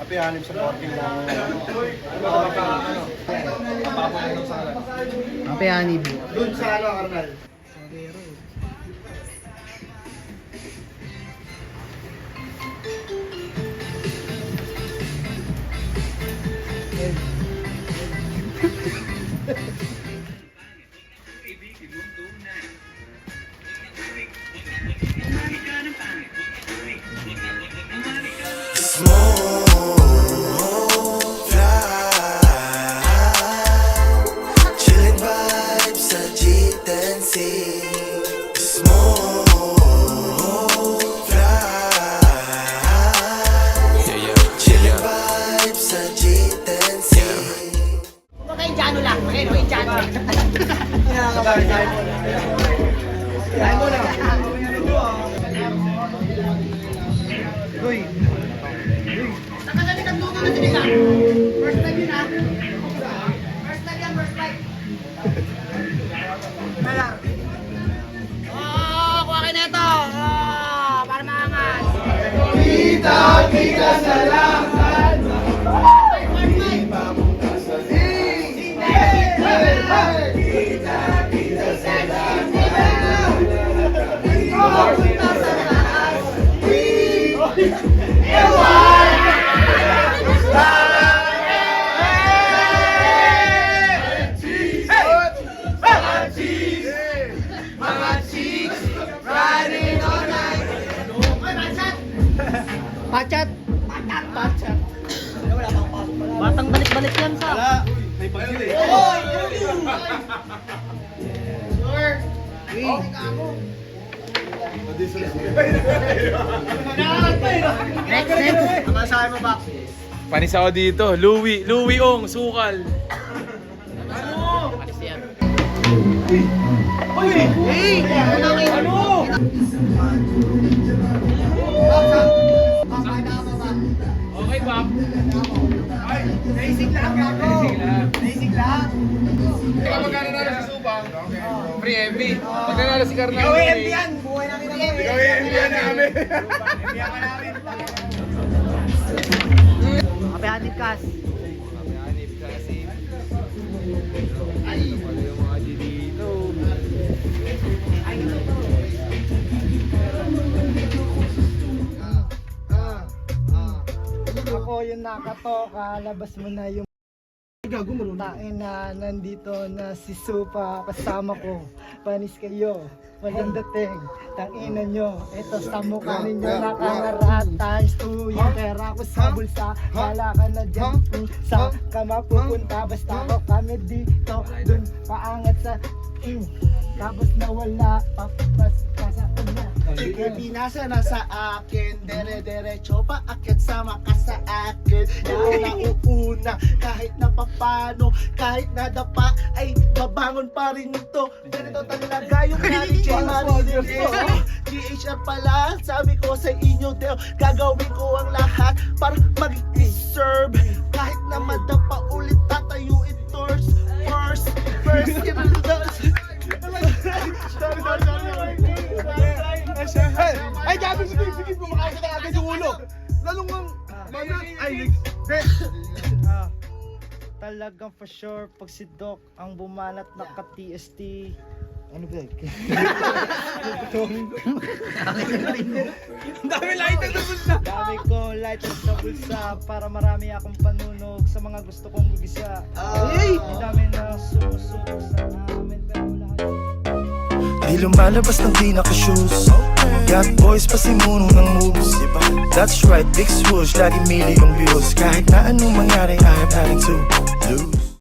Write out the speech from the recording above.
Kapihanip sa parking lang. Kapihanip. Doon sa ano, Arnal? Chilling vibes sa G10C. Smooth fly. Chilling vibes sa G10C. Huwag kayong Jano lang. Ayun, yung Jano lang. Kain mo na. Uy. Saka kami nagluto na sila. First time yun, ha? First time yan, first time. Kaya. Kuha kayo na ito. Para maangas. Kita sa lahat. Pachat. Pachat. Batang balik-balik yan sa. Wala. May pagkili. Next, next. Ang masahe mo ba? Panis ako dito. Louie Ong, sukal. Hey! Ano? Okay, Bob. Naisig lang ako. Naisig lang. Ikaw magkano na si Subang? Free MV. Pag nanalo si Carnal. Ikaw yung MD yan. Buhay namin ang MD. Ikaw yung MD yan namin. MD ka namin. Kapihanip kas. Hanip kasi. Ay, wala yung mga dito. Ako yung nakatoka, labas mo na yung Gago mo rin. tain na nandito na si Supa kasama ko. Panis kayo, walang dating, tangina nyo. Ito sa mukha ninyo nakangarat times 2 yung pera ko sa bulsa. Wala ka na dyan kung sa ka mapupunta. Basta ako kami dito, dun paangat sa tapos nawala, papas ka sa kanya. Sige, binasa na sa akin. Dere-derecho pa akit sama ka sa akin. Ako na uuna kahit na papano, kahit na dapa ay babangon pa rin ito. Ganito talaga yung nanay J. Mario. GHR pala, sabi ko sa inyo Deo, gagawin ko ang lahat para mag-deserve. Kahit na madapa ulit tatayuin tours. First, Ay, gabi, sige, kumakasya na agad yung ulo. Lalong ang manat. Ay, Talagang for sure, pag si Doc ang bumanat naka-TST. ano ba? Dami lighter na bulsa. Dami ko light sa bulsa para marami akong panunog sa mga gusto kong gugisa. Ay! Ang dami na sumusubok sa amin pero lahat. Di lumalabas ng di naka-shoes. Got boys pasimuno ng moves. That's right, big swoosh, lagi million views. Kahit na anong mangyari, I have nothing to lose.